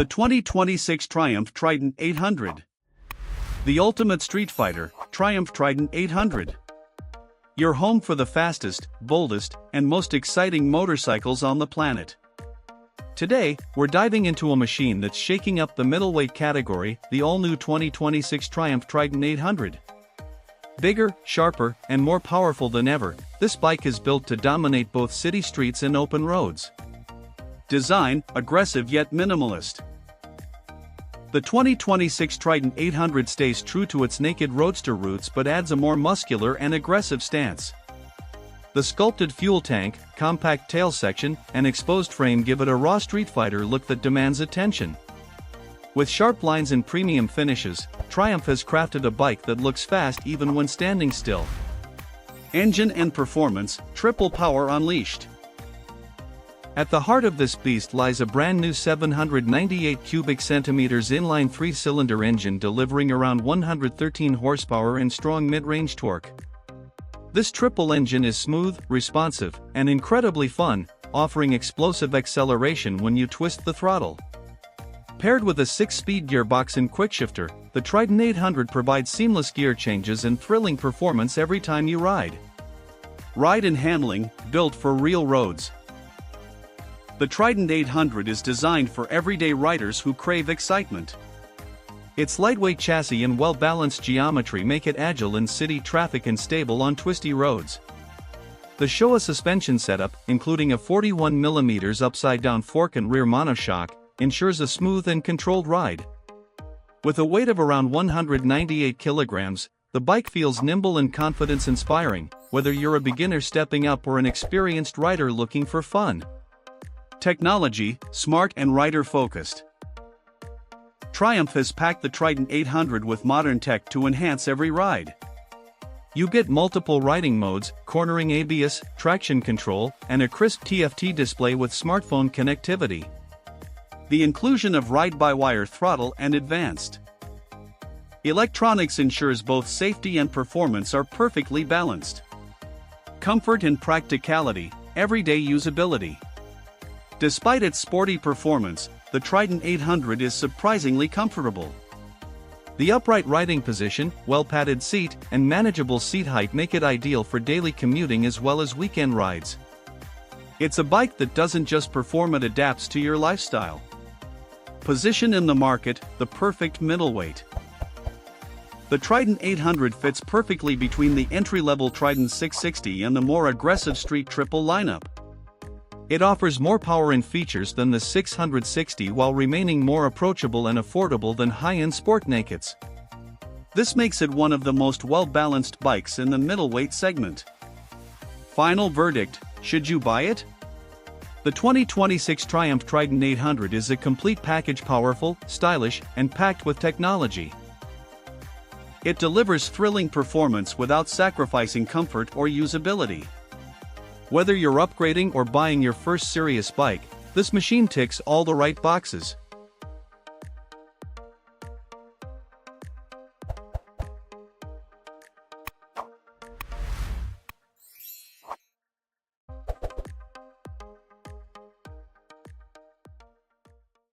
The 2026 Triumph Trident 800. The ultimate street fighter, Triumph Trident 800. Your home for the fastest, boldest, and most exciting motorcycles on the planet. Today, we're diving into a machine that's shaking up the middleweight category, the all-new 2026 Triumph Trident 800. Bigger, sharper, and more powerful than ever, this bike is built to dominate both city streets and open roads. Design, aggressive yet minimalist. The 2026 Trident 800 stays true to its naked roadster roots but adds a more muscular and aggressive stance. The sculpted fuel tank, compact tail section, and exposed frame give it a raw street fighter look that demands attention. With sharp lines and premium finishes, Triumph has crafted a bike that looks fast even when standing still. Engine and performance, triple power unleashed. At the heart of this beast lies a brand new 798 cubic centimeters inline 3-cylinder engine delivering around 113 horsepower and strong mid-range torque. This triple engine is smooth, responsive, and incredibly fun, offering explosive acceleration when you twist the throttle. Paired with a 6-speed gearbox and Quickshifter, the Trident 800 provides seamless gear changes and thrilling performance every time you ride. Ride and handling, built for real roads. The Trident 800 is designed for everyday riders who crave excitement. Its lightweight chassis and well-balanced geometry make it agile in city traffic and stable on twisty roads. The Showa suspension setup, including a 41mm upside-down fork and rear monoshock, ensures a smooth and controlled ride. With a weight of around 198 kilograms, the bike feels nimble and confidence-inspiring, whether you're a beginner stepping up or an experienced rider looking for fun. Technology, smart and rider-focused. Triumph has packed the Trident 800 with modern tech to enhance every ride. You get multiple riding modes, cornering ABS, traction control, and a crisp TFT display with smartphone connectivity. The inclusion of ride-by-wire throttle and advanced electronics ensures both safety and performance are perfectly balanced. Comfort and practicality, everyday usability. Despite its sporty performance, the Trident 800 is surprisingly comfortable. The upright riding position, well-padded seat, and manageable seat height make it ideal for daily commuting as well as weekend rides. It's a bike that doesn't just perform, it adapts to your lifestyle. Position in the market, the perfect middleweight. The Trident 800 fits perfectly between the entry-level Trident 660 and the more aggressive Street Triple lineup. It offers more power and features than the 660 while remaining more approachable and affordable than high-end sport nakeds. This makes it one of the most well-balanced bikes in the middleweight segment. Final verdict, should you buy it? The 2026 Triumph Trident 800 is a complete package, powerful, stylish, and packed with technology. It delivers thrilling performance without sacrificing comfort or usability. Whether you're upgrading or buying your first serious bike, this machine ticks all the right boxes.